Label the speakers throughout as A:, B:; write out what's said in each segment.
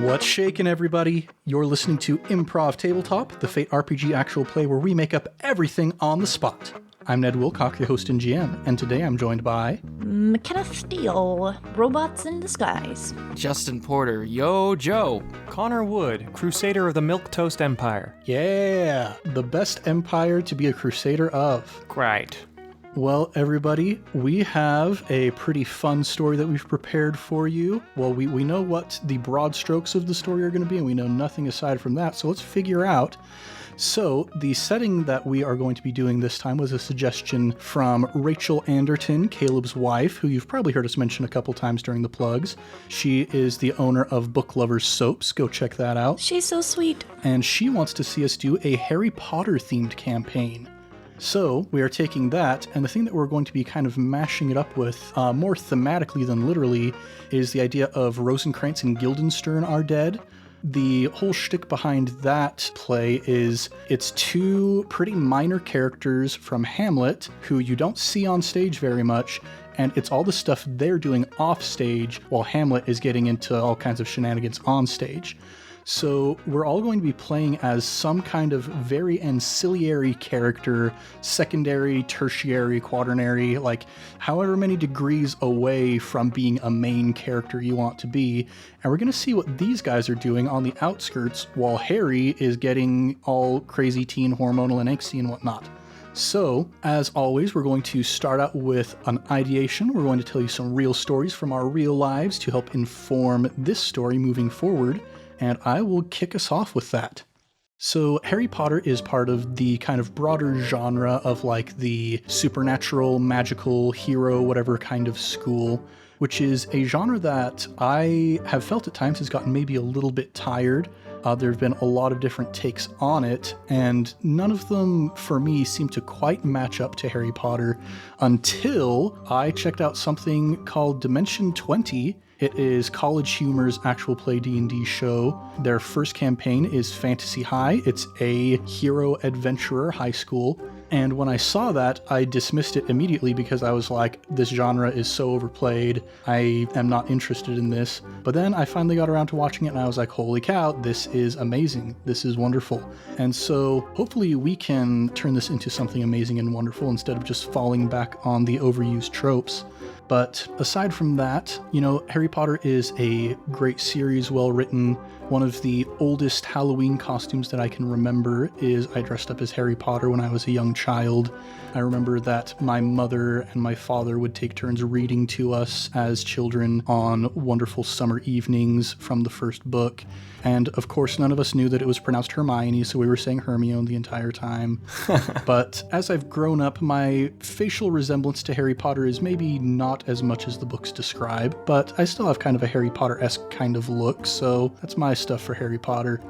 A: What's shaking, everybody? You're listening to Improv Tabletop, the Fate RPG actual play where we make up everything on the spot. I'm Ned Wilcock, your host and GM, and today I'm joined by...
B: McKenna Steele, Robots in Disguise.
C: Justin Porter, Yo Joe.
D: Connor Wood, Crusader of the Milquetoast Empire.
A: Yeah, the best empire to be a crusader of.
D: Great.
A: Well, everybody, we have a pretty fun story that we've prepared for you. Well, we know what the broad strokes of the story are going to be, and we know nothing aside from that, so let's figure out. So, the setting that we are going to be doing this time was a suggestion from Rachel Anderton, Caleb's wife, who you've probably heard us mention a couple times during the plugs. She is the owner of Book Lovers Soaps. Go check that out.
B: She's so sweet.
A: And she wants to see us do a Harry Potter-themed campaign. So we are taking that, and the thing that we're going to be kind of mashing it up with, more thematically than literally, is the idea of Rosencrantz and Guildenstern are dead. The whole shtick behind that play is it's two pretty minor characters from Hamlet who you don't see on stage very much, and it's all the stuff they're doing off stage while Hamlet is getting into all kinds of shenanigans on stage. So we're all going to be playing as some kind of very ancillary character, secondary, tertiary, quaternary, like however many degrees away from being a main character you want to be. And we're going to see what these guys are doing on the outskirts while Harry is getting all crazy teen hormonal and angsty and whatnot. So, as always, we're going to start out with an ideation. We're going to tell you some real stories from our real lives to help inform this story moving forward. And I will kick us off with that. So Harry Potter is part of the kind of broader genre of like the supernatural, magical, hero, whatever kind of school, which is a genre that I have felt at times has gotten maybe a little bit tired. There have been a lot of different takes on it, and none of them, for me, seem to quite match up to Harry Potter until I checked out something called Dimension 20. It is College Humor's actual play D&D show. Their first campaign is Fantasy High. It's a hero adventurer high school. And when I saw that, I dismissed it immediately because I was like, this genre is so overplayed. I am not interested in this. But then I finally got around to watching it and I was like, holy cow, this is amazing. This is wonderful. And so hopefully we can turn this into something amazing and wonderful instead of just falling back on the overused tropes. But aside from that, you know, Harry Potter is a great series, well written. One of the oldest Halloween costumes that I can remember is I dressed up as Harry Potter when I was a young child. I remember that my mother and my father would take turns reading to us as children on wonderful summer evenings from the first book. And of course, none of us knew that it was pronounced Hermione, so we were saying Hermione the entire time. But as I've grown up, my facial resemblance to Harry Potter is maybe not as much as the books describe, but I still have kind of a Harry Potter-esque kind of look, so that's my stuff for Harry Potter.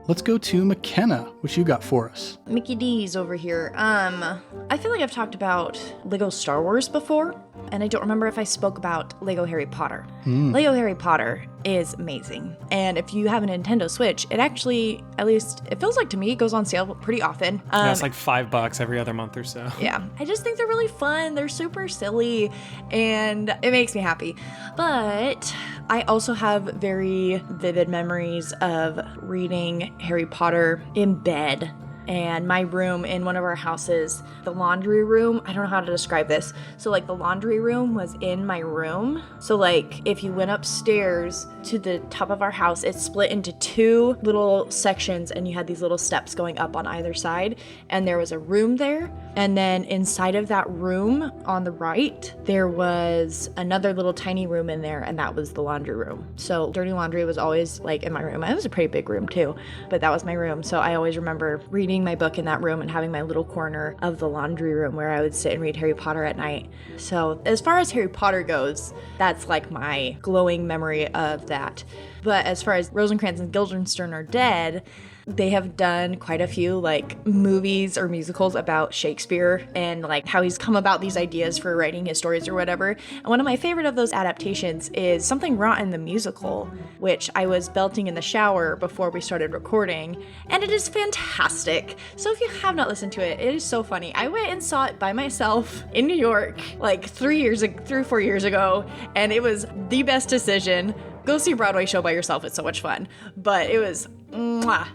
A: Let's go to McKenna. What you got for us?
B: Mickey D's over here. I feel like I've talked about Lego Star Wars before, and I don't remember if I spoke about Lego Harry Potter. Lego Harry Potter is amazing. And if you have a Nintendo Switch, it actually, at least it feels like to me, it goes on sale pretty often.
D: Yeah, it's like $5 every other month or so.
B: Yeah. I just think they're really fun. They're super silly, and it makes me happy. But I also have very vivid memories of reading Harry Potter in bed. And my room in one of our houses, the laundry room, I don't know how to describe this. So like the laundry room was in my room. So like if you went upstairs to the top of our house, it split into two little sections and you had these little steps going up on either side. And there was a room there. And then inside of that room on the right, there was another little tiny room in there, and that was the laundry room. So dirty laundry was always like in my room. It was a pretty big room too, but that was my room. So I always remember reading my book in that room and having my little corner of the laundry room where I would sit and read Harry Potter at night. So as far as Harry Potter goes, that's like my glowing memory of that. But as far as Rosencrantz and Guildenstern are dead, They have done quite a few like movies or musicals about Shakespeare and like how he's come about these ideas for writing his stories or whatever. And one of my favorite of those adaptations is Something Rotten the Musical, which I was belting in the shower before we started recording, and it is fantastic. So if you have not listened to it, it is so funny. I went and saw it by myself in New York like 3 or 4 years ago, and it was the best decision. Go see a Broadway show by yourself. It's so much fun. But it was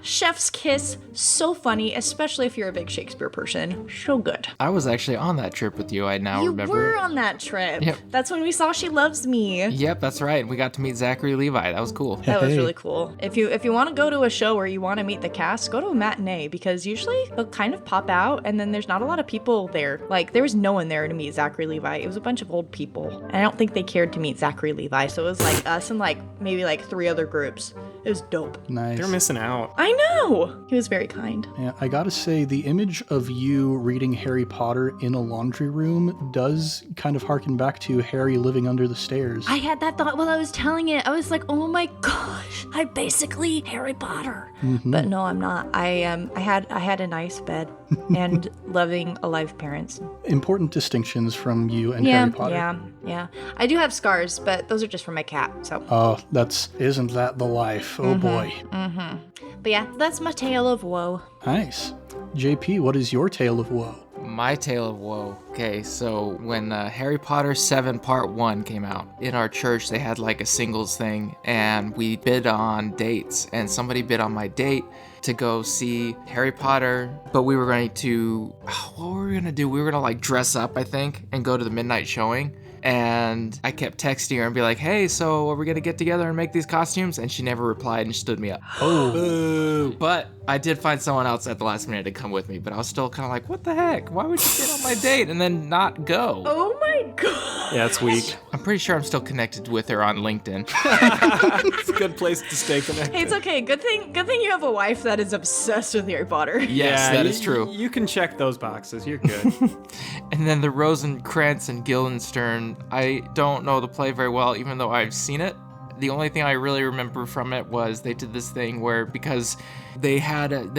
B: chef's kiss. So funny, especially if you're a big Shakespeare person. So good.
C: I was actually on that trip with you. I now
B: You
C: remember.
B: were on that trip.
C: Yep.
B: That's when we saw She Loves Me.
C: Yep, that's right. We got to meet Zachary Levi. That was cool.
B: That was
A: Hey.
B: really cool. If you want to go to a show where you want to meet the cast, go to a matinee, because usually they'll kind of pop out and then there's not a lot of people there. Like, there was no one there to meet Zachary Levi. It was a bunch of old people. And I don't think they cared to meet Zachary Levi. So it was like us and like maybe like 3 other groups. It was dope.
A: Nice.
D: They're missing out.
B: I know. He was very kind.
A: Yeah, I gotta say, the image of you reading Harry Potter in a laundry room does kind of harken back to Harry living under the stairs.
B: I had that thought while I was telling it. I was like, oh my gosh, I'm basically Harry Potter. But no, I'm not. I had a nice bed and loving, alive parents.
A: Important distinctions from you and Harry Potter.
B: Yeah. I do have scars, but those are just from my cat, so.
A: Oh, isn't that the life? Oh boy.
B: But yeah, that's my tale of woe.
A: Nice. JP, what is your tale of woe?
C: My tale of woe. Okay, so when Harry Potter 7 Part 1 came out, in our church they had like a singles thing, and we bid on dates, and somebody bid on my date to go see Harry Potter, but we were going to, what were we going to do? We were going to like dress up, I think, and go to the midnight showing. And I kept texting her and be like, hey, so are we going to get together and make these costumes? And she never replied and stood me up.
A: Oh.
C: Boo. But I did find someone else at the last minute to come with me, but I was still kind of like, what the heck? Why would you get on my date and then not go?
B: Oh my god.
D: Yeah, it's weak.
C: I'm pretty sure I'm still connected with her on LinkedIn.
D: It's a good place to stay connected.
B: Hey, it's okay. Good thing you have a wife that is obsessed with Harry Potter.
C: Yes, that is true.
D: You can check those boxes. You're good.
C: And then the Rosencrantz and Guildenstern, I don't know the play very well, even though I've seen it. The only thing I really remember from it was they did this thing where, because they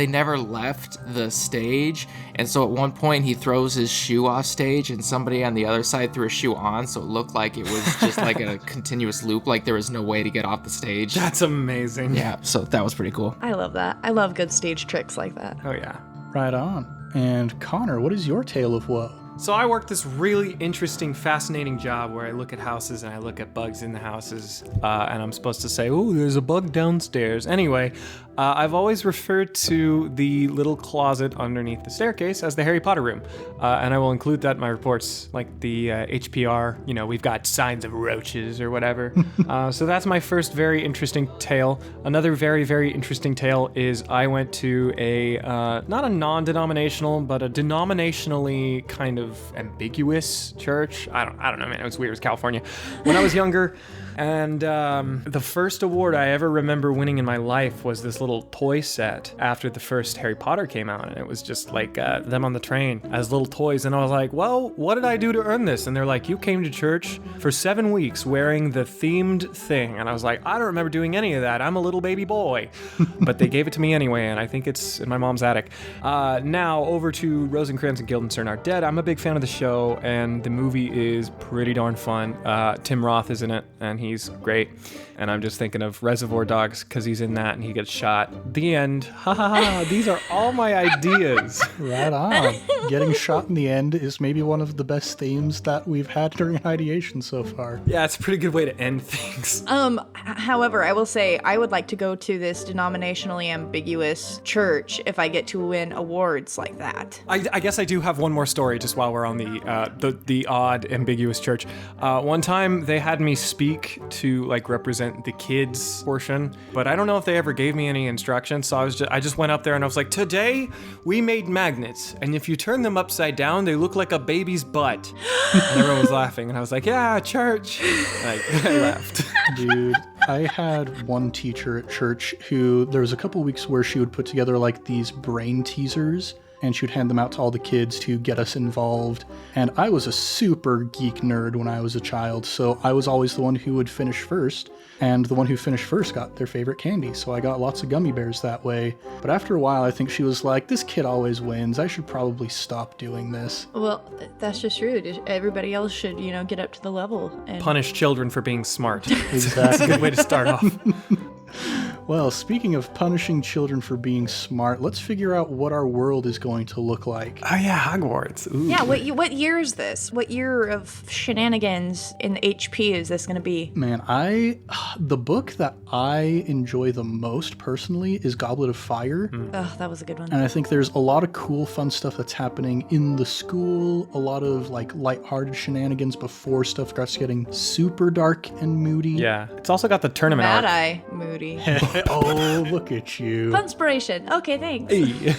C: never left the stage, and so at one point he throws his shoe off stage and somebody on the other side threw a shoe on, so it looked like it was just like a continuous loop, like there was no way to get off the stage.
D: That's amazing.
C: Yeah, so that was pretty cool.
B: I love that. I love good stage tricks like that.
D: Oh, yeah.
A: Right on. And Connor, what is your tale of woe?
D: So I work this really interesting, fascinating job where I look at houses and I look at bugs in the houses, and I'm supposed to say, oh, there's a bug downstairs. Anyway, I've always referred to the little closet underneath the staircase as the Harry Potter room, and I will include that in my reports, like the HPR, we've got signs of roaches or whatever. So that's my first very interesting tale. Another very, very interesting tale is I went to a, not a non-denominational, but a denominationally kind of ambiguous church. I don't know, man. It was weird. It was California. When I was younger, and the first award I ever remember winning in my life was this little toy set after the first Harry Potter came out, and it was just like them on the train as little toys, and I was like, well, what did I do to earn this? And they're like, you came to church for 7 weeks wearing the themed thing, and I was like, I don't remember doing any of that. I'm a little baby boy. But they gave it to me anyway, and I think it's in my mom's attic. Now over to Rosencrantz and Guildenstern Are Dead. I'm a big fan of the show, and the movie is pretty darn fun. Tim Roth is in it, and he's great. And I'm just thinking of Reservoir Dogs because he's in that and he gets shot. The end. Ha ha ha. These are all my ideas.
A: Right on. Getting shot in the end is maybe one of the best themes that we've had during ideation so far.
D: Yeah, it's a pretty good way to end things.
B: However, I will say I would like to go to this denominationally ambiguous church if I get to win awards like that.
D: I guess I do have one more story just while we're on the odd ambiguous church. One time they had me speak to like represent the kids portion, but I don't know if they ever gave me any instructions. So I just went up there and I was like, today we made magnets, and if you turn them upside down, they look like a baby's butt. And everyone was laughing, and I was like, yeah, church. Like, I left.
A: Dude, I had one teacher at church who, there was a couple weeks where she would put together like these brain teasers, and she would hand them out to all the kids to get us involved. And I was a super geek nerd when I was a child, so I was always the one who would finish first, and the one who finished first got their favorite candy, so I got lots of gummy bears that way. But after a while, I think she was like, this kid always wins. I should probably stop doing this.
B: Well, that's just rude. Everybody else should, get up to the level. And
D: Punish children for being smart.
A: Exactly.
D: That's a good way to start off.
A: Well, speaking of punishing children for being smart, let's figure out what our world is going to look like.
D: Oh yeah, Hogwarts. Ooh.
B: Yeah, what year is this? What year of shenanigans in the HP is this going to be?
A: Man, the book that I enjoy the most personally is Goblet of Fire.
B: Oh, that was a good one.
A: And I think there's a lot of cool, fun stuff that's happening in the school, a lot of like lighthearted shenanigans before stuff starts getting super dark and moody.
D: Yeah, it's also got the tournament
B: Mad
D: arc.
B: Eye Moody.
A: Oh, look at you.
B: Punspiration. Okay, thanks.
D: Hey.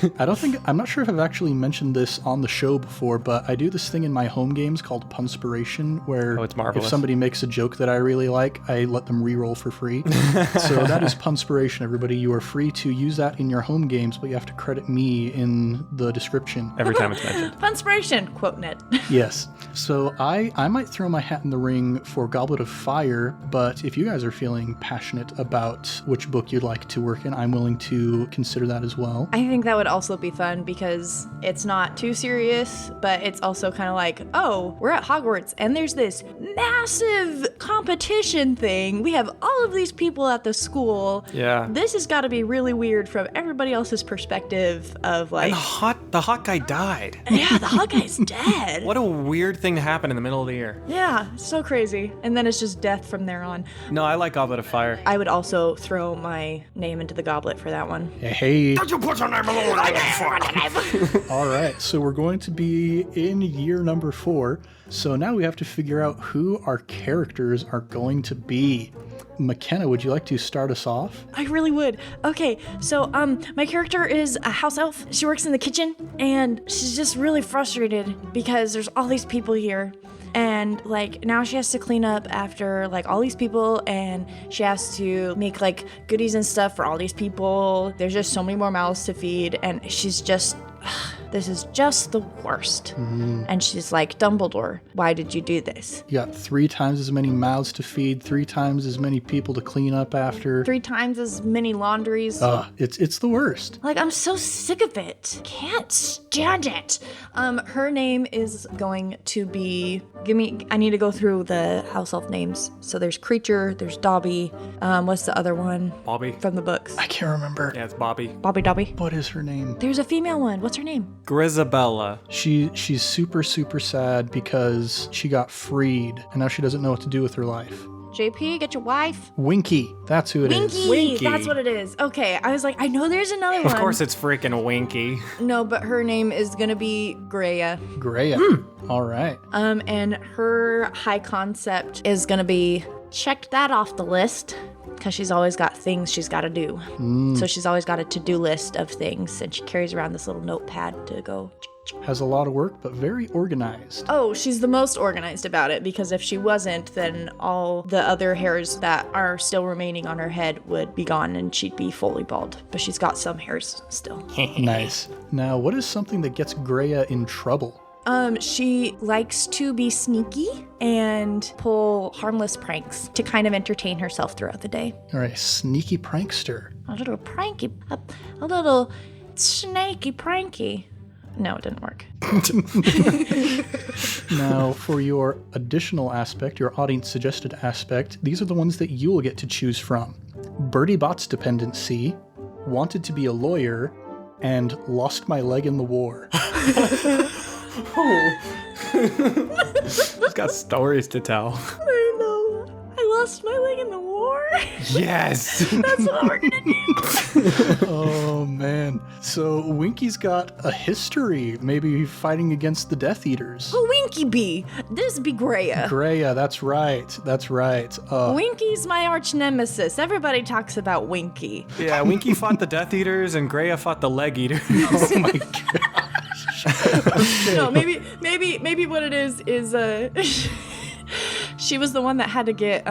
A: I'm not sure if I've actually mentioned this on the show before, but I do this thing in my home games called Punspiration, where
D: Oh, it's marvelous.
A: if somebody makes a joke that I really like, I let them re-roll for free. So that is Punspiration, everybody. You are free to use that in your home games, but you have to credit me in the description.
D: Every time it's mentioned.
B: Punspiration. Quote net.
A: Yes. So I might throw my hat in the ring for Goblet of Fire, but if you guys are feeling passionate about which book you'd like to work in, I'm willing to consider that as well.
B: I think that would also be fun because it's not too serious, but it's also kind of like, oh, we're at Hogwarts and there's this massive competition thing. We have all of these people at the school.
D: Yeah.
B: This has got to be really weird from everybody else's perspective of like,
D: The hot guy died.
B: yeah, the hot guy's dead.
D: What a weird thing to happen in the middle of the year.
B: Yeah, so crazy. And then it's just death from there on.
D: No, I like Goblet of Fire.
B: I would also throw my name into the goblet for that one.
A: Hey.
E: Don't you put your name alone?
A: All right, so we're going to be in year number 4. So now we have to figure out who our characters are going to be. McKenna, would you like to start us off?
B: I really would. Okay, so my character is a house elf. She works in the kitchen and she's just really frustrated because there's all these people here. And like now she has to clean up after like all these people, and she has to make like goodies and stuff for all these people. There's just so many more mouths to feed, and she's just this is just the worst. And she's like, Dumbledore, why did you do this?
A: You got 3 times as many mouths to feed, 3 times as many people to clean up after.
B: 3 times as many laundries.
A: It's the worst.
B: Like, I'm so sick of it. Can't stand it. Her name is going to be... I need to go through the house elf names. So there's Creature, there's Dobby. What's the other one?
D: Bobby.
B: From the books.
A: I can't remember.
D: Yeah, it's Bobby.
B: Bobby Dobby.
A: What is her name?
B: There's a female one. What's her name?
D: Grisabella.
A: She's super, super sad because she got freed, and now she doesn't know what to do with her life.
B: JP, get your wife.
A: Winky, that's who it is.
D: Winky.
B: That's what it is. Okay, I was like, I know there's another one.
D: Of course it's freaking Winky.
B: No, but her name is gonna be Greya.
A: Greya. All right.
B: And her high concept is gonna be check that off the list, because she's always got things she's got to do. So she's always got a to-do list of things, and she carries around this little notepad to go.
A: Has a lot of work, but very organized.
B: Oh, she's the most organized about it, because if she wasn't, then all the other hairs that are still remaining on her head would be gone and she'd be fully bald. But she's got some hairs still.
A: Nice. Now, what is something that gets Greya in trouble?
B: She likes to be sneaky and pull harmless pranks to kind of entertain herself throughout the day.
A: All right, sneaky prankster.
B: A little pranky, a little snaky pranky. No, it didn't work.
A: Now, for your additional aspect, your audience-suggested aspect, these are the ones that you will get to choose from. Bertie Bott's dependency, wanted to be a lawyer, and lost my leg in the war.
D: She's got stories to tell.
B: I know. I lost my leg in the war.
D: Yes.
B: That's what we're gonna do.
A: Oh, man. So Winky's got a history, maybe fighting against the Death Eaters.
B: Who Winky be? This be Greya.
A: Greya, that's right. That's right.
B: Winky's my arch nemesis. Everybody talks about Winky.
D: Yeah, Winky fought the Death Eaters and Greya fought the Leg Eaters.
A: Oh, my God.
B: No, maybe what it is She was the one that had to get,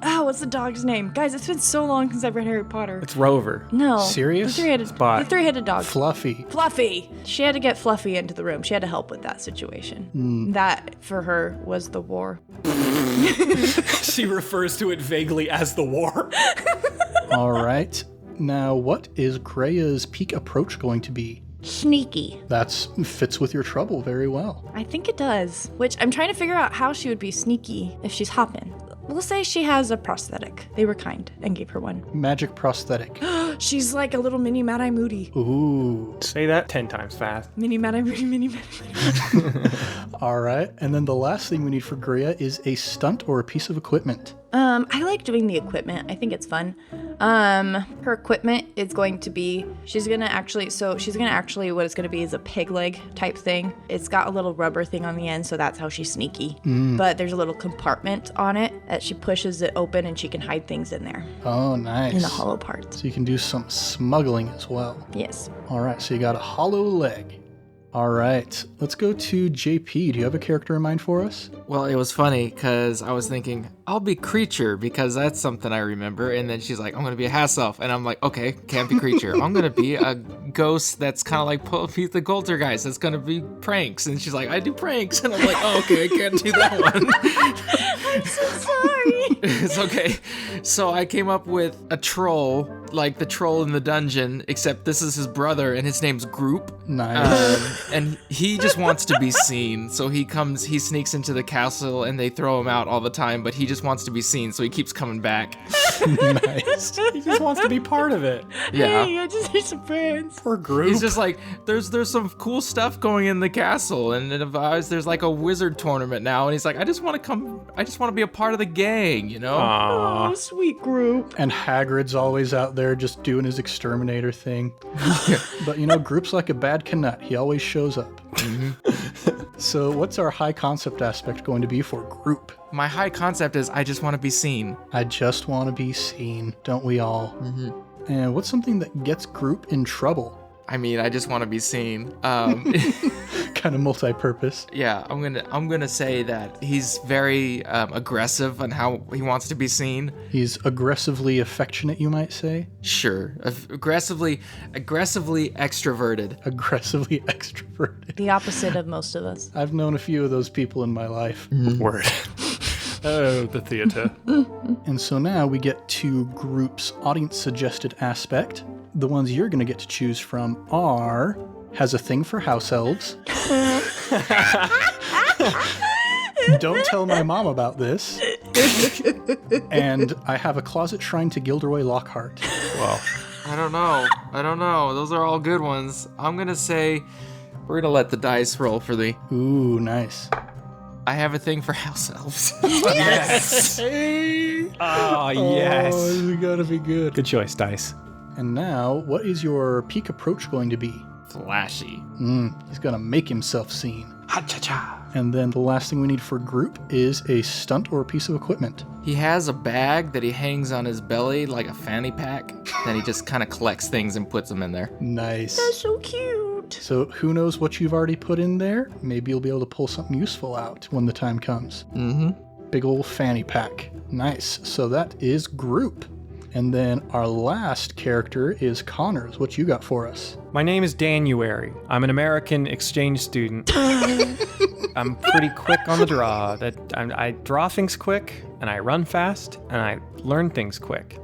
B: what's the dog's name? Guys, it's been so long since I've read Harry Potter.
D: It's Rover.
B: No.
A: Serious?
D: Spot.
B: The three-headed dog.
A: Fluffy.
B: Fluffy. She had to get Fluffy into the room. She had to help with that situation. That, for her, was the war.
D: She refers to it vaguely as the war.
A: All right. Now, what is Greya's peak approach going to be?
B: Sneaky.
A: That fits with your trouble very well.
B: I think it does. Which I'm trying to figure out how she would be sneaky if she's hopping. We'll say she has a prosthetic. They were kind and gave her one.
A: Magic prosthetic.
B: She's like a little mini Mad-Eye Moody.
A: Ooh.
D: Say that 10 times fast.
B: Mini Mad-Eye Moody, mini Mad-Eye Moody.
A: All right. And then the last thing we need for Greya is a stunt or a piece of equipment.
B: I like doing the equipment. I think it's fun. Her equipment is going to be, what it's going to be is a pig leg type thing. It's got a little rubber thing on the end, so that's how she's sneaky. But there's a little compartment on it that she pushes it open and she can hide things in there.
A: Oh, nice.
B: In the hollow parts.
A: So you can do some smuggling as well.
B: Yes.
A: All right. So you got a hollow leg. All right. Let's go to JP. Do you have a character in mind for us?
C: Well, it was funny because I was thinking, I'll be creature because that's something I remember. And then she's like, I'm going to be a house elf. And I'm like, okay, can't be creature. I'm going to be a ghost that's kind of like the Golter guys. That's going to be pranks. And she's like, I do pranks. And I'm like, oh, okay, I can't do that one.
B: I'm so sorry.
C: It's okay. So I came up with a troll, like the troll in the dungeon, except this is his brother and his name's Groop.
A: Nice.
C: And he just wants to be seen. So he sneaks into the castle and they throw him out all the time, but he just wants to be seen. So he keeps coming back.
A: Nice.
D: He just wants to be part of it.
C: Yeah.
B: Hey, I just need some friends.
D: Poor Groop.
C: He's just like, there's some cool stuff going in the castle. And there's like a wizard tournament now. And he's like, I just want to be a part of the gang, you know?
D: Aww.
B: Oh, sweet Groop.
A: And Hagrid's always out there just doing his exterminator thing. But Group's like a bad Knut. He always shows up. So what's our high concept aspect going to be for Groop?
C: My high concept is I just want to be seen.
A: I just want to be seen, don't we all? And what's something that gets Groop in trouble?
C: I mean, I just want to be seen.
A: Kind of multi-purpose.
C: Yeah, I'm gonna say that he's very aggressive on how he wants to be seen.
A: He's aggressively affectionate, you might say.
C: Sure, aggressively extroverted.
A: Aggressively extroverted.
B: The opposite of most of us.
A: I've known a few of those people in my life.
D: Word. Oh, the theater.
A: And so now we get to Group's audience-suggested aspect. The ones you're going to get to choose from are... has a thing for house elves. Don't tell my mom about this. And I have a closet shrine to Gilderoy Lockhart.
D: Well,
C: I don't know. Those are all good ones. I'm gonna say we're gonna let the dice roll for the...
A: Ooh, nice.
C: I have a thing for house elves.
D: yes. Oh, yes.
A: Oh, this is gotta be good.
D: Good choice, Dice.
A: And now, what is your peak approach going to be?
C: Flashy.
A: He's gonna make himself seen.
D: Ha-cha-cha.
A: And then the last thing we need for Groop is a stunt or a piece of equipment.
C: He has a bag that he hangs on his belly like a fanny pack. Then he just kind of collects things and puts them in there.
A: Nice.
B: That's so cute.
A: So who knows what you've already put in there? Maybe you'll be able to pull something useful out when the time comes. Big old fanny pack. Nice. So that is Groop. And then our last character is Connors. What you got for us?
D: My name is Danuary. I'm an American exchange student. I'm pretty quick on the draw. I draw things quick, and I run fast, and I learn things quick.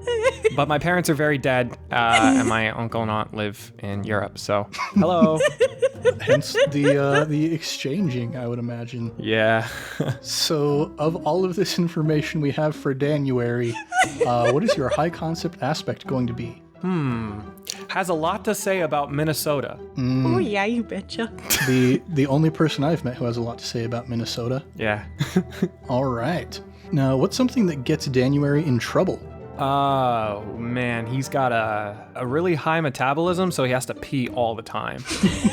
D: But my parents are very dead, and my uncle and aunt live in Europe, so hello.
A: Hence the exchanging, I would imagine.
D: Yeah.
A: So, of all of this information we have for Danuary, what is your high concept aspect going to be?
D: Has a lot to say about Minnesota.
B: Oh, yeah, you betcha.
A: The only person I've met who has a lot to say about Minnesota.
D: Yeah.
A: All right. Now, what's something that gets Danuary in trouble?
D: Oh, man, he's got a really high metabolism, so he has to pee all the time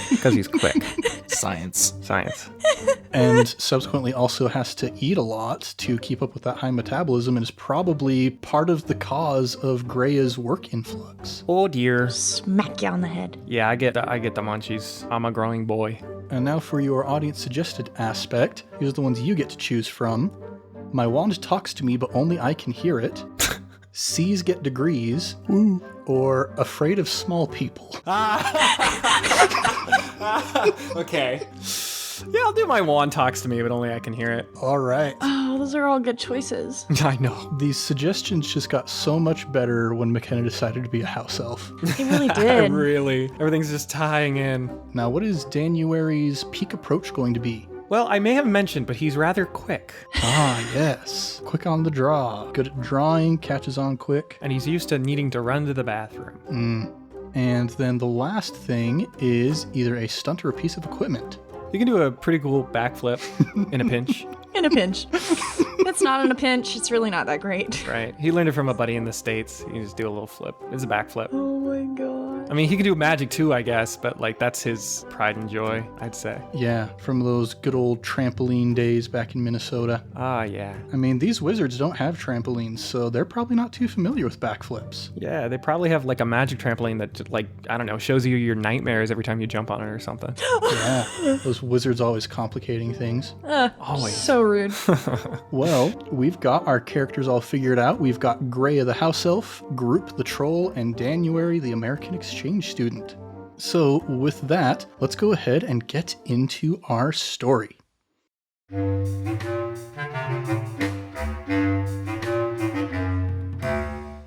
D: because he's quick.
C: Science.
A: And subsequently also has to eat a lot to keep up with that high metabolism and is probably part of the cause of Greya's work influx.
D: Oh, dear.
B: Smack you on the head.
D: Yeah, I get the munchies. I'm a growing boy.
A: And now for your audience-suggested aspect, here's the ones you get to choose from. My wand talks to me, but only I can hear it. C's get degrees. Or afraid of small people.
D: Okay. Yeah, I'll do my wand talks to me, but only I can hear it.
A: All right.
B: Oh, those are all good choices.
D: I know.
A: These suggestions just got so much better when McKenna decided to be a house elf.
B: It really did.
D: Really. Everything's just tying in.
A: Now, what is Danuary's peak approach going to be?
D: Well, I may have mentioned, but he's rather quick.
A: Ah, yes. Quick on the draw. Good at drawing, catches on quick.
D: And he's used to needing to run to the bathroom.
A: And then the last thing is either a stunt or a piece of equipment.
D: You can do a pretty cool backflip in a pinch.
B: In a pinch. It's not in a pinch. It's really not that great.
D: Right. He learned it from a buddy in the States. You can just do a little flip. It's a backflip.
B: Oh my god.
D: I mean, he can do magic too, I guess, but like that's his pride and joy, I'd say.
A: Yeah, from those good old trampoline days back in Minnesota.
D: Ah, yeah.
A: I mean, these wizards don't have trampolines, so they're probably not too familiar with backflips.
D: Yeah, they probably have like a magic trampoline that, like, I don't know, shows you your nightmares every time you jump on it or something.
A: Yeah, those wizards always complicating things.
D: Always.
B: So rude.
A: Well, we've got our characters all figured out. We've got Greya the House Elf, Groop the Troll, and Danuary the American exchange student. So with that, let's go ahead and get into our story.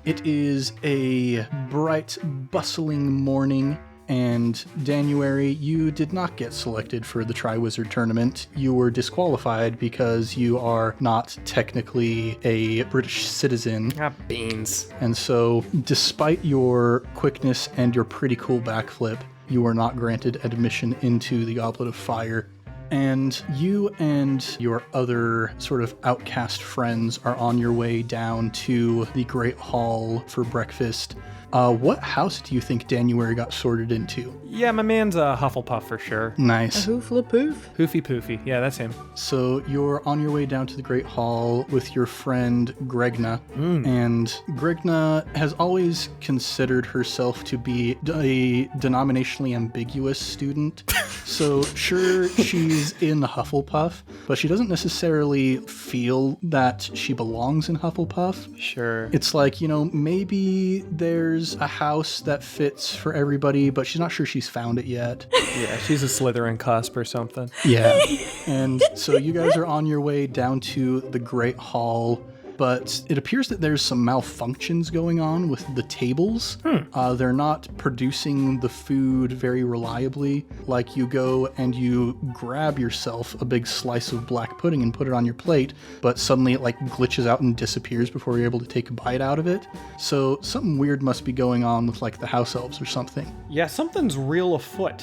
A: It is a bright, bustling morning. And Danuary, you did not get selected for the Triwizard Tournament. You were disqualified because you are not technically a British citizen.
D: Ah, beans.
A: And so, despite your quickness and your pretty cool backflip, you were not granted admission into the Goblet of Fire. And you and your other sort of outcast friends are on your way down to the Great Hall for breakfast. What house do you think Danuary got sorted into?
D: Yeah, my man's a Hufflepuff for sure.
A: Nice.
B: Hoofla poof.
D: Hoofy Poofy. Yeah, that's him.
A: So you're on your way down to the Great Hall with your friend Gregna. And Gregna has always considered herself to be a denominationally ambiguous student. So sure, she's in Hufflepuff, but she doesn't necessarily feel that she belongs in Hufflepuff.
D: Sure.
A: It's like, maybe there's a house that fits for everybody, but she's not sure she's found it yet.
D: Yeah, she's a Slytherin cusp or something.
A: Yeah. And so you guys are on your way down to the Great Hall, but it appears that there's some malfunctions going on with the tables. They're not producing the food very reliably. Like, you go and you grab yourself a big slice of black pudding and put it on your plate, but suddenly it like glitches out and disappears before you're able to take a bite out of it. So something weird must be going on with like the house elves or something.
D: Yeah, something's real afoot.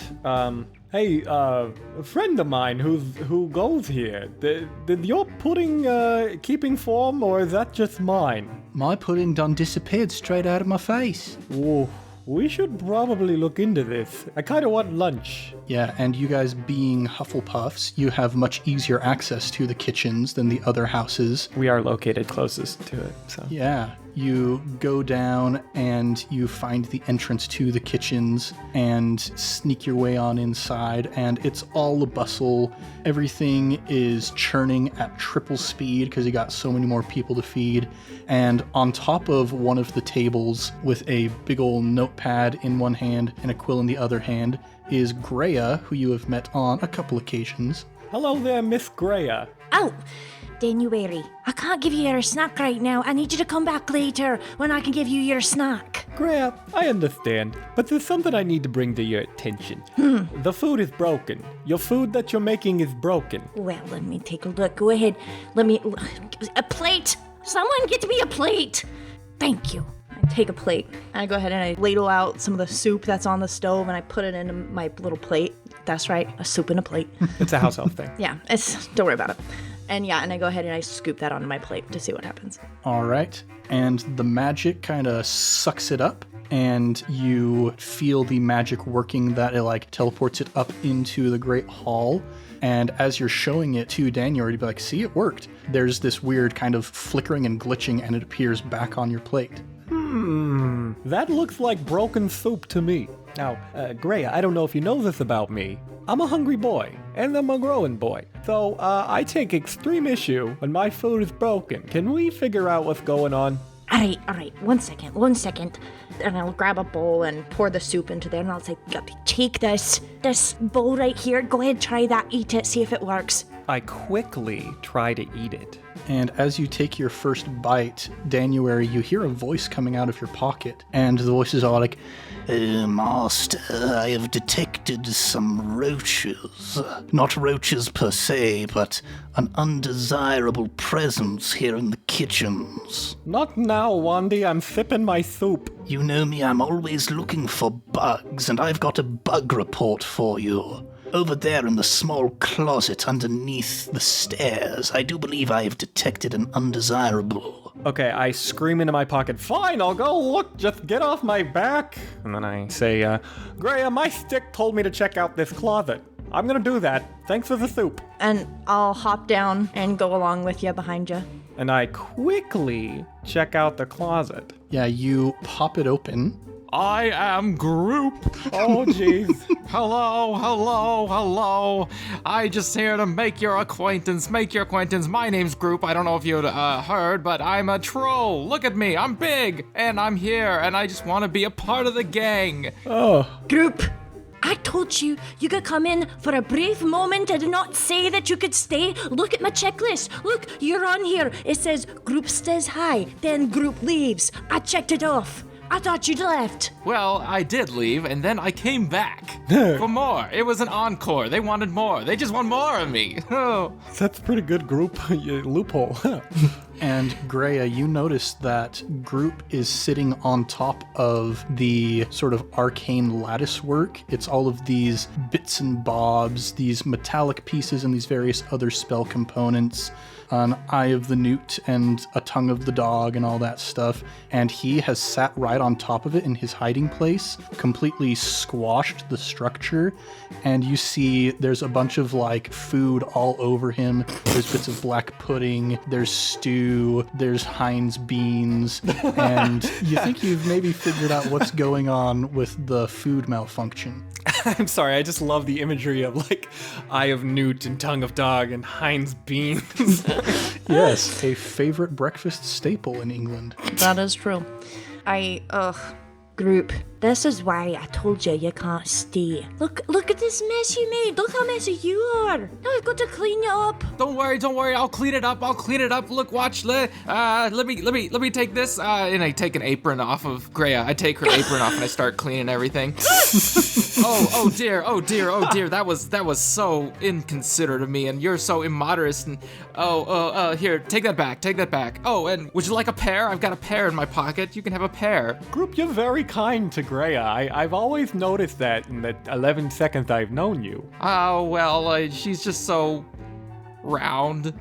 D: Hey, a friend of mine who goes here, did your pudding keeping form, or is that just mine?
A: My pudding done disappeared straight out of my face.
D: Whoa, we should probably look into this. I kind of want lunch.
A: Yeah, and you guys being Hufflepuffs, you have much easier access to the kitchens than the other houses.
D: We are located closest to it, so.
A: Yeah, you go down and you find the entrance to the kitchens and sneak your way on inside, and it's all a bustle. Everything is churning at triple speed because you got so many more people to feed. And on top of one of the tables with a big old notepad in one hand and a quill in the other hand is Greya, who you have met on a couple occasions.
D: Hello there, Miss Greya.
E: Oh, Danuary, I can't give you your snack right now. I need you to come back later when I can give you your snack.
D: Greya, I understand, but there's something I need to bring to your attention. The food is broken. Your food that you're making is broken.
E: Well, let me take a look. Go ahead. A plate! Someone get me a plate! Thank you.
B: I take a plate. I go ahead and I ladle out some of the soup that's on the stove and I put it into my little plate. That's right, a soup in a plate.
D: It's a house elf thing.
B: Yeah, don't worry about it. And yeah, and I go ahead and I scoop that onto my plate to see what happens.
A: All right. And the magic kind of sucks it up, and you feel the magic working that it like teleports it up into the Great Hall. And as you're showing it to Danuary to be like, see, it worked. There's this weird kind of flickering and glitching, and it appears back on your plate.
D: That looks like broken soup to me. Now, Greya, I don't know if you know this about me. I'm a hungry boy, and I'm a growing boy. So, I take extreme issue when my food is broken. Can we figure out what's going on?
E: All right. 1 second.
B: And I'll grab a bowl and pour the soup into there, and I'll say,
E: Take this bowl right here. Go ahead, try that, eat it, see if it works.
D: I quickly try to eat it.
A: And as you take your first bite, Danuary, you hear a voice coming out of your pocket. And the voice is all like, Master, I have detected some roaches. Not roaches per se, but an undesirable presence here in the kitchens.
D: Not now, Wandy. I'm sipping my soup.
A: You know me, I'm always looking for bugs, and I've got a bug report for you. Over there in the small closet underneath the stairs, I do believe I have detected an undesirable.
D: Okay, I scream into my pocket, fine, I'll go look, just get off my back. And then I say, Greya, my stick told me to check out this closet. I'm gonna do that. Thanks for the soup.
B: and I'll hop down and go along with you behind you.
D: And I quickly check out the closet.
A: Yeah, you pop it open.
C: I am Groop.
D: Oh, jeez.
C: Hello. I just here to make your acquaintance. My name's Groop. I don't know if you'd heard, but I'm a troll. Look at me. I'm big, and I'm here, and I just want to be a part of the gang.
E: Group, I told you could come in for a brief moment and not say that you could stay. Look at my checklist. Look, you're on here. It says Group stays hi, then Group leaves. I checked it off. I thought you'd left.
C: Well, I did leave, and then I came back for more. It was an encore. They wanted more. They just want more of me. Oh.
D: That's a pretty good group loophole.
A: And Greya, you notice that Groop is sitting on top of the sort of arcane lattice work. It's all of these bits and bobs, these metallic pieces and these various other spell components, an eye of the newt and a tongue of the dog and all that stuff. And he has sat right on top of it in his hiding place, completely squashed the structure. And you see there's a bunch of like food all over him. There's bits of black pudding, there's stew, there's Heinz beans, and you think you've maybe figured out what's going on with the food malfunction.
D: I'm sorry, I just love the imagery of like eye of newt and tongue of dog and Heinz beans.
A: Yes, a favorite breakfast staple in England.
B: That is true.
E: Group, this is why I told you can't stay. Look at this mess you made. Look how messy you are. Now I've got to clean you up.
C: Don't worry. I'll clean it up. Look, watch. Let me take this. And I take an apron off of Greya. I take her apron off and I start cleaning everything. Oh dear. That was so inconsiderate of me, and you're so immodest. And here, take that back. Oh, and would you like a pear? I've got a pear in my pocket. You can have a pear.
D: Group, you're very kind to Greya. I've always noticed that in the 11 seconds I've known you.
C: Oh, well, she's just so round.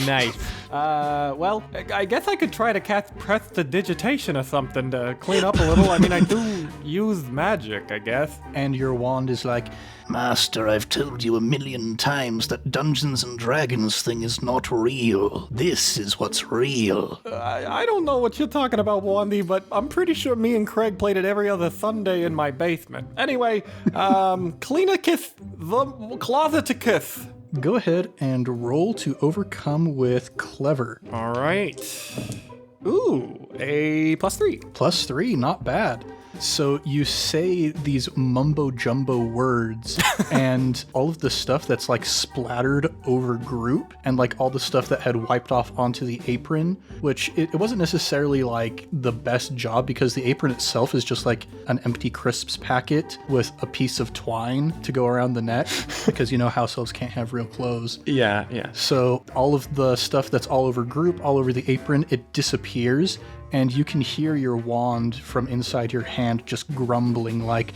D: Nice. Well, I guess I could try to cast prestidigitation or something to clean up a little. I mean, I do use magic, I guess.
A: And your wand is like, Master, I've told you 1,000,000 times that Dungeons and Dragons thing is not real. This is what's real.
D: I don't know what you're talking about, Wandy, but I'm pretty sure me and Craig played it every other Sunday in my basement. Anyway, Cleanicus, the Closeticus.
A: Go ahead and roll to overcome with clever.
D: All right. Ooh, a +3.
A: +3, not bad. So you say these mumbo jumbo words and all of the stuff that's like splattered over Groop and like all the stuff that had wiped off onto the apron, which it wasn't necessarily like the best job because the apron itself is just like an empty crisps packet with a piece of twine to go around the neck because you know house elves can't have real clothes.
D: Yeah.
A: So all of the stuff that's all over Groop, all over the apron, it disappears. And you can hear your wand from inside your hand just grumbling like,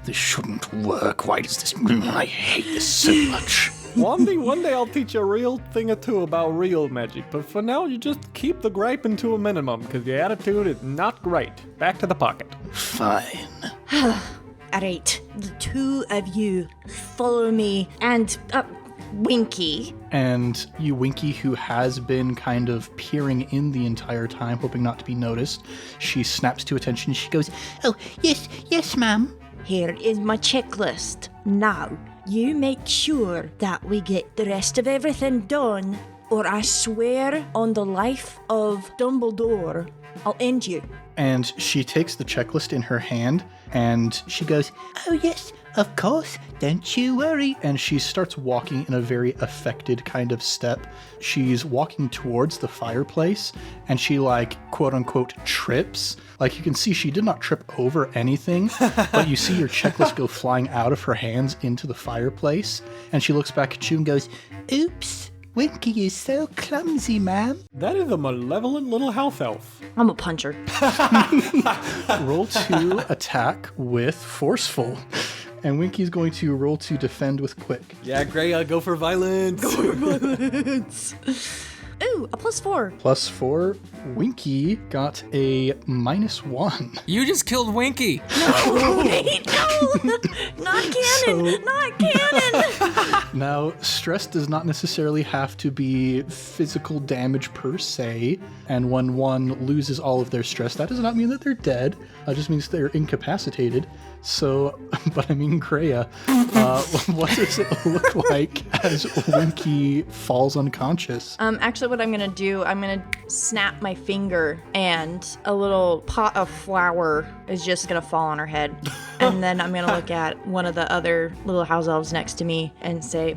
A: this shouldn't work. Why does this... I hate this so much.
D: Wandy, one day I'll teach you a real thing or two about real magic, but for now you just keep the griping to a minimum, because your attitude is not great. Back to the pocket.
A: Fine.
E: All right, the two of you follow me and...
B: Winky.
A: And you, Winky, who has been kind of peering in the entire time, hoping not to be noticed, she snaps to attention. She goes,
E: Oh, yes, ma'am. Here is my checklist. Now, you make sure that we get the rest of everything done, or I swear on the life of Dumbledore, I'll end you.
A: and she takes the checklist in her hand, and she goes,
E: Oh, yes, of course. Don't you worry.
A: and she starts walking in a very affected kind of step. She's walking towards the fireplace, and she, like, quote unquote, trips. Like, you can see she did not trip over anything, but you see your checklist go flying out of her hands into the fireplace, and she looks back at you and goes,
E: Oops. Winky is so clumsy, ma'am.
D: That is a malevolent little house elf.
B: I'm a puncher.
A: roll to attack with forceful. And Winky's going to roll to defend with quick.
D: Yeah, Greya, go for violence.
B: Ooh, a +4.
A: +4, Winky got a -1.
C: You just killed Winky.
B: Wait, no! Not canon! Not canon!
A: Now, stress does not necessarily have to be physical damage per se, and when one loses all of their stress, that does not mean that they're dead. It just means they're incapacitated. So, but I mean, Greya, what does it look like as Winky falls unconscious?
B: Actually, what I'm gonna do, I'm gonna snap my finger, and a little pot of flour is just gonna fall on her head. And then I'm gonna look at one of the other little house elves next to me and say,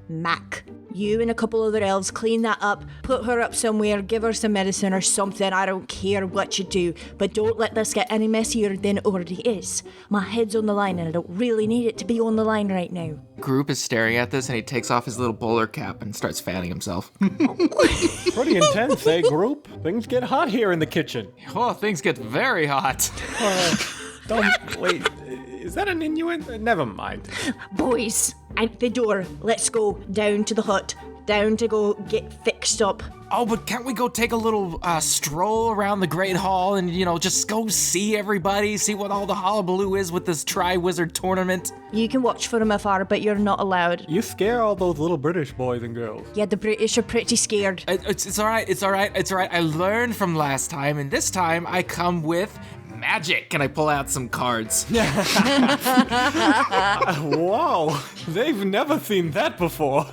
E: Mac, you and a couple other elves clean that up, put her up somewhere, give her some medicine or something. I don't care what you do, but don't let this get any messier than it already is. My head's on the line and I don't really need it to be on the line right now.
C: Groop is staring at this, and he takes off his little bowler cap and starts fanning himself.
D: Pretty intense, eh, group? Things get hot here in the kitchen.
C: Oh, things get very hot.
D: Wait, is that an Inuit? Never mind.
E: Boys, out the door. Let's go down to the hut. Down to go get fixed up.
C: Oh, but can't we go take a little stroll around the Great Hall and, just go see everybody, see what all the hullabaloo is with this Triwizard Tournament?
E: You can watch from afar, but you're not allowed.
D: You scare all those little British boys and girls.
E: Yeah, the British are pretty scared.
C: It's all right. I learned from last time, and this time I come with magic. Can I pull out some cards?
D: Wow, they've never seen that before.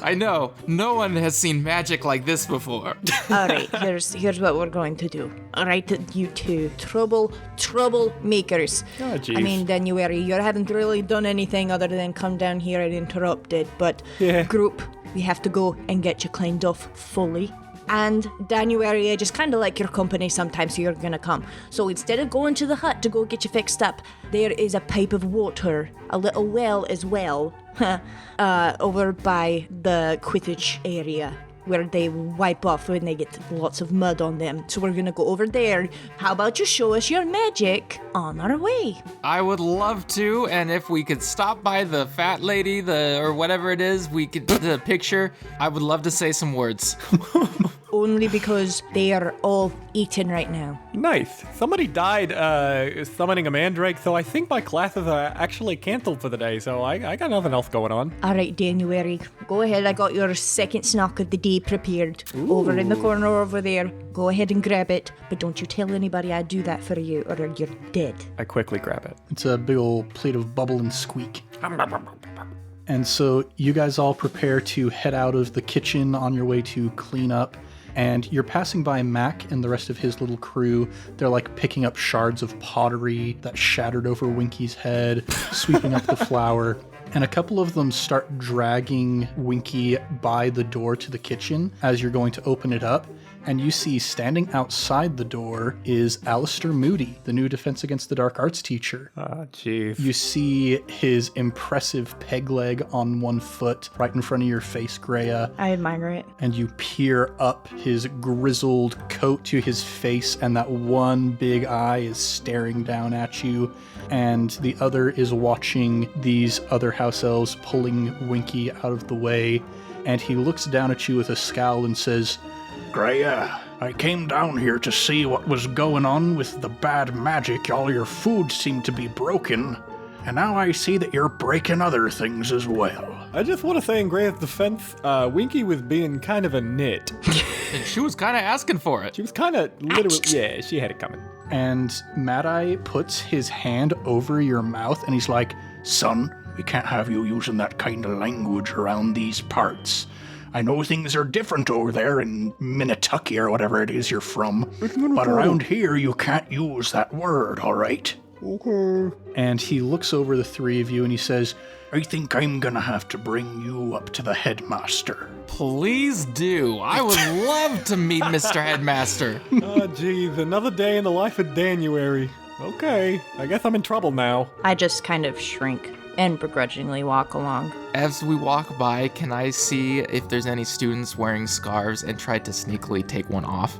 C: I know. No one has seen magic like this before.
E: All right, here's what we're going to do. All right, you two troublemakers.
D: Oh, jeez.
E: I mean, Danuary, you haven't really done anything other than come down here and interrupt it, but
D: Yeah.
E: Group, we have to go and get you cleaned off fully. And Danuary, I just kind of like your company sometimes, so you're gonna come. So instead of going to the hut to go get you fixed up, there is a pipe of water, a little well as well, over by the Quidditch area, where they wipe off when they get lots of mud on them. So we're gonna go over there. How about you show us your magic on our way?
C: I would love to, and if we could stop by the fat lady, or whatever it is, we could the picture, I would love to say some words.
E: Only because they are all eaten right now.
D: Nice. Somebody died summoning a mandrake, so I think my classes are actually canceled for the day, so I got nothing else going on.
E: All right, Danuary, go ahead. I got your second snack of the day prepared. Over in the corner over there. Go ahead and grab it, but don't you tell anybody I do that for you, or you're dead.
D: I quickly grab it.
A: It's a big old plate of bubble and squeak. And so you guys all prepare to head out of the kitchen on your way to clean up. And you're passing by Mac and the rest of his little crew. They're like picking up shards of pottery that shattered over Winky's head, sweeping up the flour. And a couple of them start dragging Winky by the door to the kitchen as you're going to open it up. And you see standing outside the door is Alistair Moody, the new Defense Against the Dark Arts teacher.
D: Ah, jeez.
A: You see his impressive peg leg on one foot right in front of your face, Greya.
B: I admire it.
A: And you peer up his grizzled coat to his face, and that one big eye is staring down at you. And the other is watching these other house elves pulling Winky out of the way. And he looks down at you with a scowl and says, Greya, I came down here to see what was going on with the bad magic. All your food seemed to be broken. And now I see that you're breaking other things as well.
D: I just want to say in Greya's defense, Winky was being kind of a nit.
C: And she was kind of asking for it.
D: She was kind of literally, yeah, she had it coming.
A: And Mad-Eye puts his hand over your mouth and he's like, son, we can't have you using that kind of language around these parts. I know things are different over there in Minnetoki or whatever it is you're from, but around here you can't use that word, all right?
D: Okay.
A: And he looks over the three of you and he says, I think I'm gonna have to bring you up to the headmaster.
C: Please do. I would love to meet Mr. Headmaster.
D: Oh, geez, another day in the life of Danuary. Okay, I guess I'm in trouble now.
B: I just kind of shrink and begrudgingly walk along.
C: As we walk by, can I see if there's any students wearing scarves and try to sneakily take one off?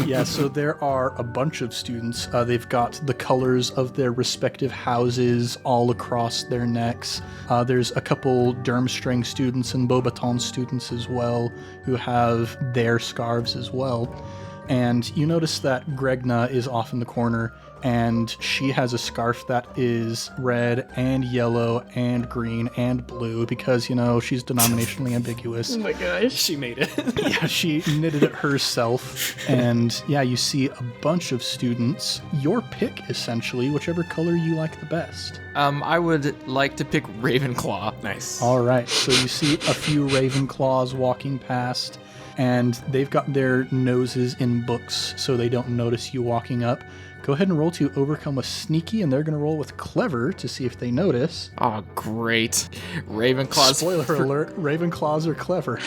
A: Yeah, so there are a bunch of students. They've got the colors of their respective houses all across their necks. There's a couple Durmstrang students and Beaubaton students as well who have their scarves as well. And you notice that Gregna is off in the corner, and she has a scarf that is red and yellow and green and blue because, you know, she's denominationally ambiguous.
B: Oh my gosh.
D: She made it.
A: Yeah, she knitted it herself. And yeah, you see a bunch of students. Your pick, essentially, whichever color you like the best.
C: I would like to pick Ravenclaw.
D: Nice.
A: All right, so you see a few Ravenclaws walking past, and they've got their noses in books so they don't notice you walking up. Go ahead and roll to overcome with sneaky, and they're going to roll with clever to see if they notice.
C: Oh, great. Ravenclaw's...
A: Spoiler alert, Ravenclaws are clever.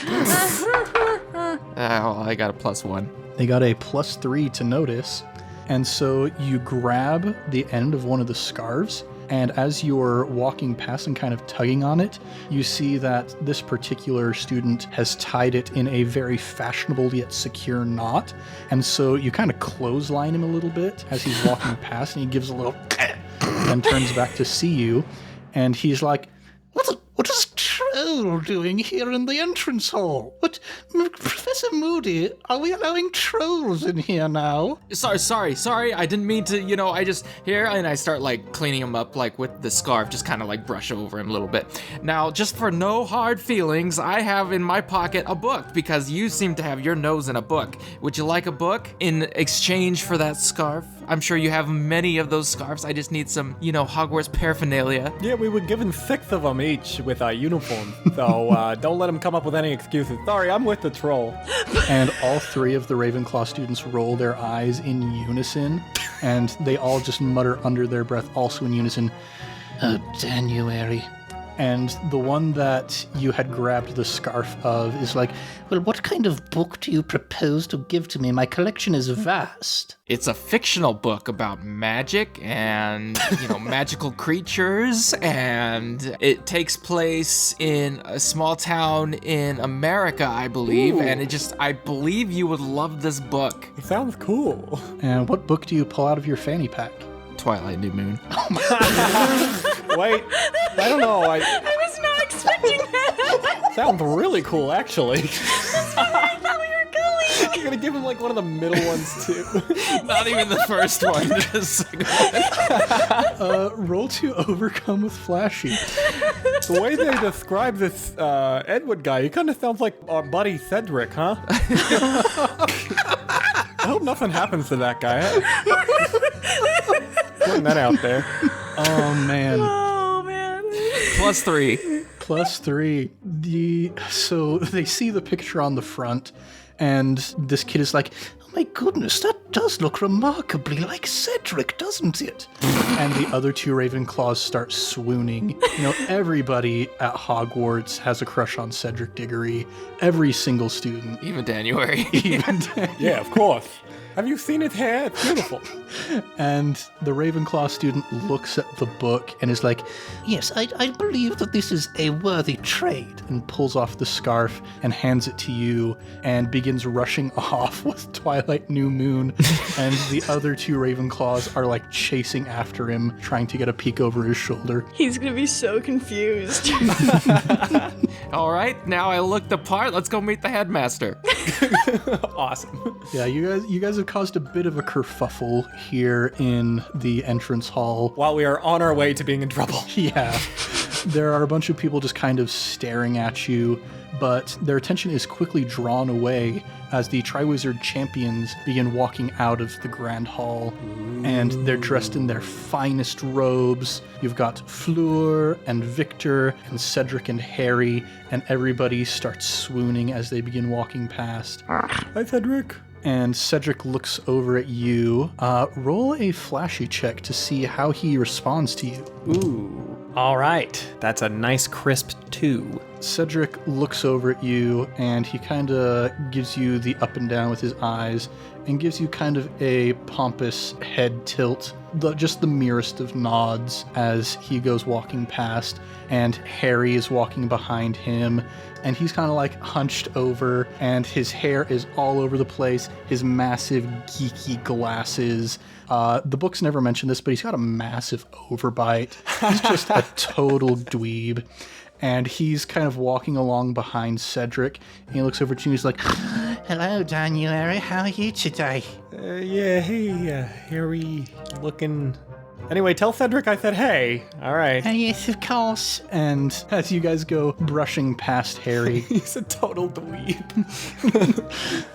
C: Oh, I got a +1.
A: They got a +3 to notice. And so you grab the end of one of the scarves, and as you're walking past and kind of tugging on it, you see that this particular student has tied it in a very fashionable yet secure knot. And so you kind of clothesline him a little bit as he's walking past, and he gives a little and turns back to see you. And he's like, What is Troll doing here in the entrance hall? What, Professor Moody, are we allowing trolls in here now?
C: Sorry. I didn't mean to, I just here, and I start like cleaning him up like with the scarf, just kind of like brush over him a little bit. Now, just for no hard feelings, I have in my pocket a book because you seem to have your nose in a book. Would you like a book in exchange for that scarf? I'm sure you have many of those scarves. I just need some, Hogwarts paraphernalia.
D: Yeah, we were given 6 of them each with our uniform, so don't let them come up with any excuses. Sorry, I'm with the troll.
A: And all 3 of the Ravenclaw students roll their eyes in unison, and they all just mutter under their breath, also in unison, "Oh, Danuary." And the one that you had grabbed the scarf of is like, well, what kind of book do you propose to give to me? My collection is vast.
C: It's a fictional book about magic and, magical creatures, and it takes place in a small town in America, I believe. Ooh. And I believe you would love this book.
D: It sounds cool.
A: And what book do you pull out of your fanny pack?
C: Twilight New Moon.
A: Oh my God.
D: Wait, I don't know.
B: I was not expecting that.
D: Sounds really cool, actually.
B: That's where I thought we were going.
D: You're gonna give him like one of the middle ones too.
C: Not even the first one. The second one.
A: Roll to overcome with flashy.
D: The way they describe this Edward guy, he kind of sounds like our buddy Cedric, huh? I hope nothing happens to that guy. Putting that out there.
A: Oh man.
C: +3.
A: +3. So they see the picture on the front, and this kid is like, oh my goodness, that does look remarkably like Cedric, doesn't it? And the other 2 Ravenclaws start swooning. Everybody at Hogwarts has a crush on Cedric Diggory. Every single student.
C: Even Danuary.
D: Yeah, of course. Have you seen his hair? It's beautiful.
A: And the Ravenclaw student looks at the book and is like, yes, I believe that this is a worthy trade, and pulls off the scarf and hands it to you and begins rushing off with Twilight New Moon. And the other 2 Ravenclaws are like chasing after him, trying to get a peek over his shoulder.
B: He's gonna be so confused.
C: All right, now I look the part. Let's go meet the headmaster.
D: Awesome.
A: Yeah, you guys have caused a bit of a kerfuffle here in the entrance hall.
D: While we are on our way to being in trouble.
A: Yeah. There are a bunch of people just kind of staring at you, but their attention is quickly drawn away as the Triwizard champions begin walking out of the Grand Hall. And they're dressed in their finest robes. You've got Fleur and Victor and Cedric and Harry, and everybody starts swooning as they begin walking past.
D: Hi, Cedric.
A: And Cedric looks over at you. Roll a flashy check to see how he responds to you.
D: Ooh. All right. That's a nice crisp 2.
A: Cedric looks over at you, and he kind of gives you the up and down with his eyes, and gives you kind of a pompous head tilt, just the merest of nods as he goes walking past, and Harry is walking behind him, and he's kind of like hunched over, and his hair is all over the place, his massive geeky glasses. The books never mention this, but he's got a massive overbite. He's just a total dweeb. And he's kind of walking along behind Cedric, and he looks over to you and he's like, "Hello, Danuary, how are you today?"
D: Yeah, hey, Harry looking... Anyway, tell Cedric I said hey. All right.
A: Yes, of course. And as you guys go brushing past Harry...
D: He's a total dweeb.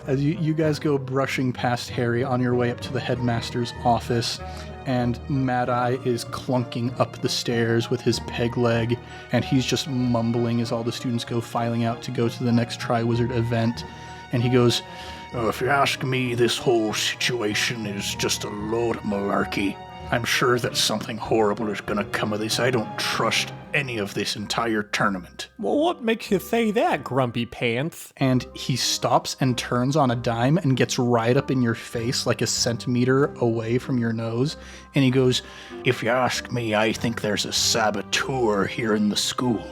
A: As you guys go brushing past Harry on your way up to the headmaster's office, and Mad Eye is clunking up the stairs with his peg leg, and he's just mumbling as all the students go filing out to go to the next Triwizard event. And he goes, "Oh, if you ask me, this whole situation is just a load of malarkey. I'm sure that something horrible is going to come of this. I don't trust any of this entire tournament."
D: Well, what makes you say that, Grumpy Pants?
A: And he stops and turns on a dime and gets right up in your face like a centimeter away from your nose. And he goes, "If you ask me, I think there's a saboteur here in the school."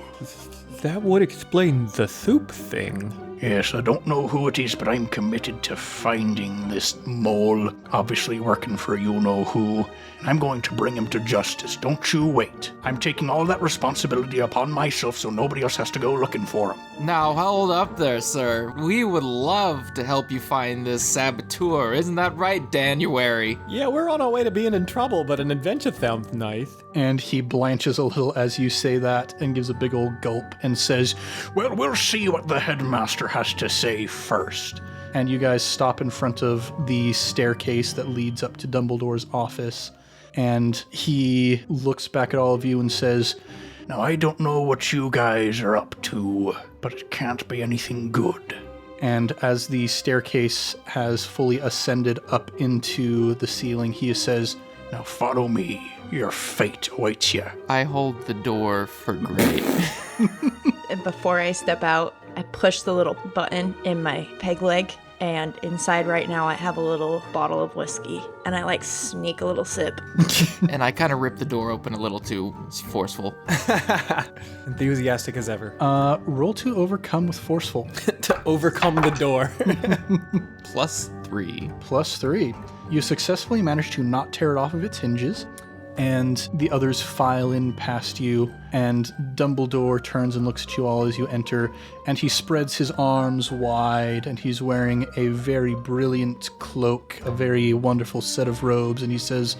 D: That would explain the soup thing.
A: "Yes, I don't know who it is, but I'm committed to finding this mole, obviously working for you-know-who, and I'm going to bring him to justice. Don't you wait. I'm taking all that responsibility upon myself so nobody else has to go looking for him."
C: Now, hold up there, sir. We would love to help you find this saboteur. Isn't that right, Danuary?
D: Yeah, we're on our way to being in trouble, but an adventure sounds nice.
A: And he blanches a little as you say that and gives a big old gulp and says, "Well, we'll see what the headmaster has to say first." And you guys stop in front of the staircase that leads up to Dumbledore's office, and he looks back at all of you and says, "Now, I don't know what you guys are up to, but it can't be anything good." And as the staircase has fully ascended up into the ceiling, he says, "Now follow me. Your fate awaits you."
C: I hold the door for Grey.
B: And before I step out, I push the little button in my peg leg, and inside right now I have a little bottle of whiskey, and I like sneak a little sip.
C: And I kind of rip the door open a little too forceful.
D: Enthusiastic as ever.
A: Roll to overcome with forceful.
D: To overcome the door.
C: +3.
A: +3. You successfully managed to not tear it off of its hinges, and the others file in past you, and Dumbledore turns and looks at you all as you enter, and he spreads his arms wide, and he's wearing a very brilliant cloak, a very wonderful set of robes, and he says,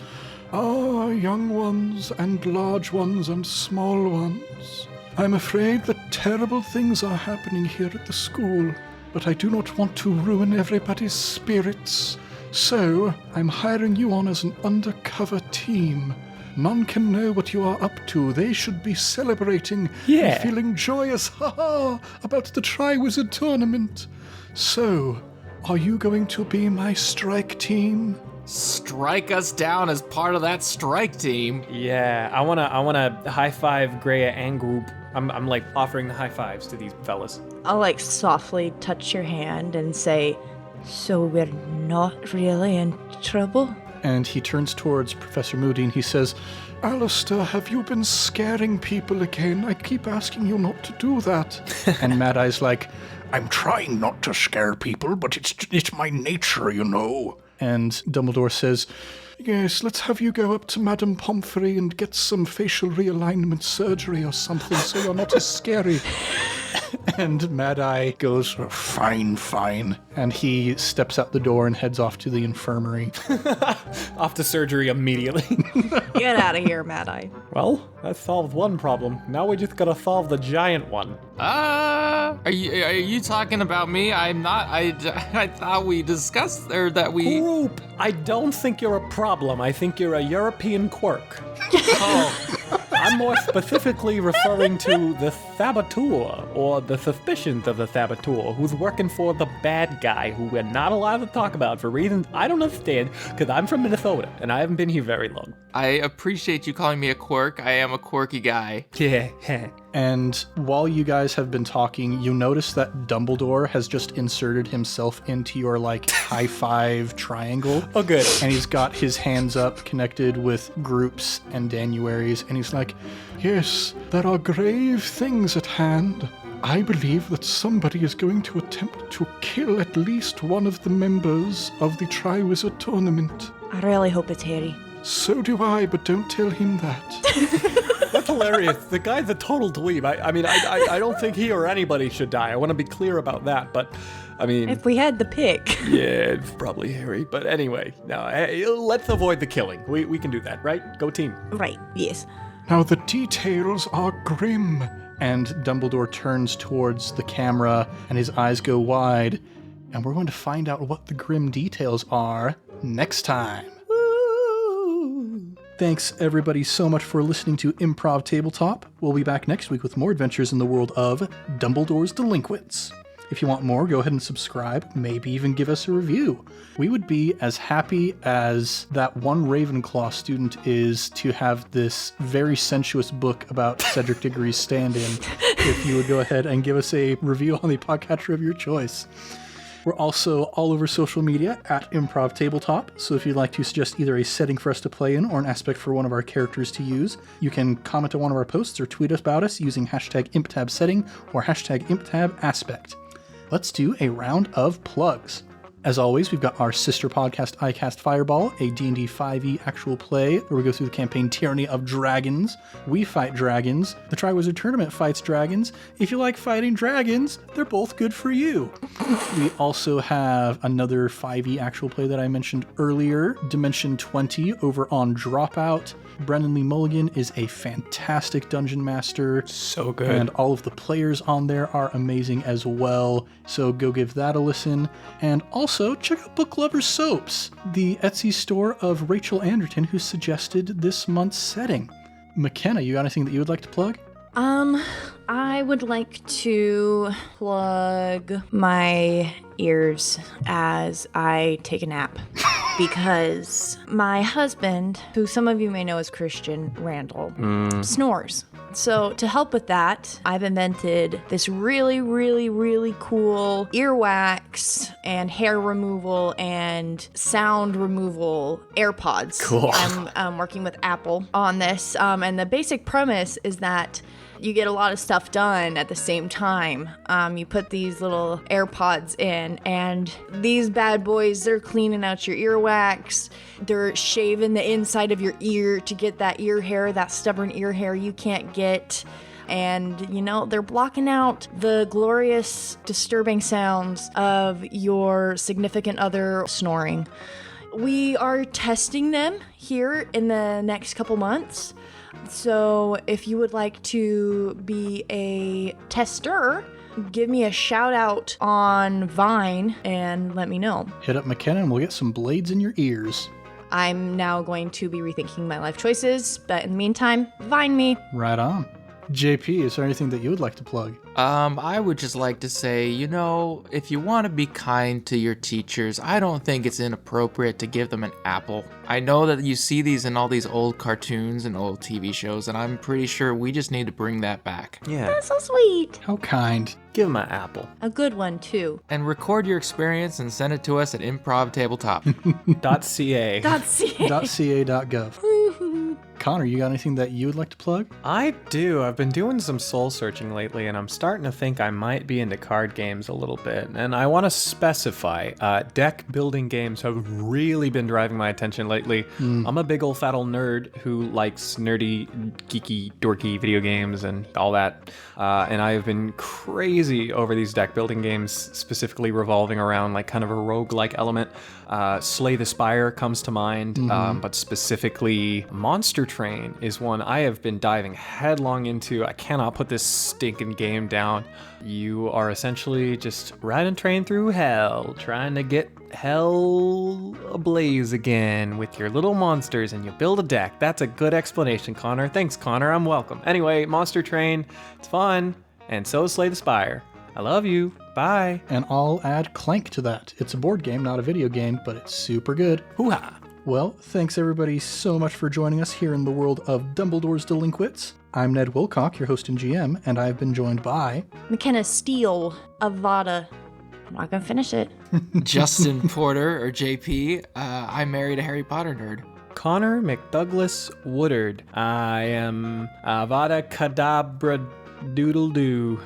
A: "Ah, young ones, and large ones, and small ones. I'm afraid that terrible things are happening here at the school, but I do not want to ruin everybody's spirits. So, I'm hiring you on as an undercover team. None can know what you are up to. They should be celebrating and feeling joyous, about the Triwizard Tournament. So, are you going to be my strike team?"
C: Strike us down as part of that strike team.
D: Yeah, I wanna high five Greya and Groop. I'm like offering the high fives to these fellas.
B: I'll like softly touch your hand and say, "So we're not really in trouble?"
A: And he turns towards Professor Moody and he says, "Alistair, have you been scaring people again? I keep asking you not to do that." And Mad Eye's like, "I'm trying not to scare people, but it's my nature, you know." And Dumbledore says, Yes, let's have you go up to Madame Pomfrey and get some facial realignment surgery or something so you're not as scary. And Mad Eye goes, fine. And he steps out the door and heads off to the infirmary.
D: Off to surgery immediately.
B: Get out of here, Mad Eye.
D: Well, that solved one problem. Now we just gotta solve the giant one.
C: Are you talking about me? I'm not. I thought we discussed or that we.
D: Groop, I don't think you're a problem. I think you're a European quirk.
C: Oh,
D: I'm more specifically referring to the saboteur, or the suspicions of the saboteur, who's working for the bad guy, who we're not allowed to talk about for reasons I don't understand, because I'm from Minnesota, and I haven't been here very long.
C: I appreciate you calling me a quirk. I am a quirky guy.
D: Yeah.
A: And while you guys have been talking, you notice that Dumbledore has just inserted himself into your, high five triangle.
D: Oh, good.
A: And he's got his hands up connected with Groop's and Danuary's, and he's like, yes, there are grave things at hand. I believe that somebody is going to attempt to kill at least one of the members of the Triwizard Tournament.
E: I really hope it's Harry.
A: So do I, but don't tell him that.
D: That's hilarious. The guy's a total dweeb. I don't think he or anybody should die. I want to be clear about that, but,
B: If we had the pick.
D: Yeah, it's probably Harry. But anyway, no, hey, let's avoid the killing. We can do that, right? Go team.
E: Right, yes.
A: Now the details are grim. And Dumbledore turns towards the camera and his eyes go wide. And we're going to find out what the grim details are next time. Thanks everybody so much for listening to Improv Tabletop. We'll be back next week with more adventures in the world of Dumbledore's Delinquents. If you want more, go ahead and subscribe, maybe even give us a review. We would be as happy as that one Ravenclaw student is to have this very sensuous book about Cedric Diggory's stand-in, if you would go ahead and give us a review on the podcatcher of your choice. We're also all over social media at Improv Tabletop, so if you'd like to suggest either a setting for us to play in or an aspect for one of our characters to use, you can comment on one of our posts or tweet us about us using hashtag ImpTabSetting or hashtag ImpTabAspect. Let's do a round of plugs. As always, we've got our sister podcast, iCast Fireball, a D&D 5e actual play where we go through the campaign Tyranny of Dragons. We fight dragons. The Triwizard Tournament fights dragons. If you like fighting dragons, they're both good for you. We also have another 5e actual play that I mentioned earlier, Dimension 20, over on Dropout. Brendan Lee Mulligan is a fantastic dungeon master.
D: So good.
A: And all of the players on there are amazing as well. So go give that a listen. And also check out Book Lovers Soaps, the Etsy store of Rachel Anderton, who suggested this month's setting. McKenna, you got anything that you would like to plug?
B: I would like to plug my ears as I take a nap. Because my husband, who some of you may know as Christian Randall, snores. So to help with that, I've invented this really, really, really cool earwax and hair removal and sound removal AirPods.
D: Cool.
B: I'm working with Apple on this. And the basic premise is that you get a lot of stuff done at the same time. You put these little AirPods in, and these bad boys, they're cleaning out your earwax. They're shaving the inside of your ear to get that ear hair, that stubborn ear hair you can't get. And, they're blocking out the glorious, disturbing sounds of your significant other snoring. We are testing them here in the next couple months. So if you would like to be a tester, give me a shout out on Vine and let me know.
A: Hit up McKenna and we'll get some blades in your ears.
B: I'm now going to be rethinking my life choices, but in the meantime, Vine me.
A: Right on. JP, is there anything that you would like to plug?
C: I would just like to say, if you want to be kind to your teachers, I don't think it's inappropriate to give them an apple. I know that you see these in all these old cartoons and old TV shows, and I'm pretty sure we just need to bring that back.
D: Yeah.
B: That's so sweet.
A: How kind.
D: Give him an apple.
B: A good one, too.
C: And record your experience and send it to us at Improv Tabletop.
D: .ca.
B: .ca.
A: .ca.gov. Connor, you got anything that you would like to plug?
D: I do. I've been doing some soul searching lately, and I'm starting to think I might be into card games a little bit. And I want to specify, deck building games have really been driving my attention lately. I'm a big old fat old nerd who likes nerdy, geeky, dorky video games and all that. And I have been crazy over these deck building games, specifically revolving around like kind of a roguelike element. Slay the Spire comes to mind, but specifically Monster Train is one I have been diving headlong into. I cannot put this stinking game down. You are essentially just riding a train through hell, trying to get hell ablaze again with your little monsters, and you build a deck. That's a good explanation, Connor. Thanks, Connor. I'm welcome. Anyway, Monster Train, it's fun, and so is Slay the Spire. I love you. Bye.
A: And I'll add Clank to that. It's a board game, not a video game, but it's super good.
D: Hoo-ha.
A: Well, thanks everybody so much for joining us here in the world of Dumbledore's Delinquents. I'm Ned Wilcock, your host and GM, and I've been joined by...
B: McKenna Steele of Vada. I'm not gonna finish it.
C: Justin Porter, or JP. I married a Harry Potter nerd.
D: Connor McDouglas Woodard. I am Avada Kedavra Doodle Doo.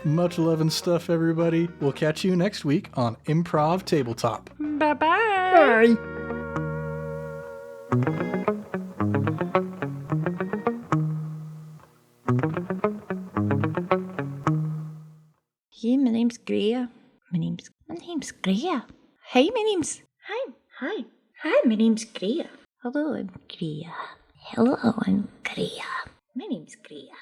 A: Much love and stuff, everybody. We'll catch you next week on Improv Tabletop.
B: Bye-bye.
A: Bye.
E: Hey, my name's Greya. My name's Greya. Hey, my name's... Hi, my name's Greya. Hello, I'm Greya. Hello, I'm Greya. My name's Greya.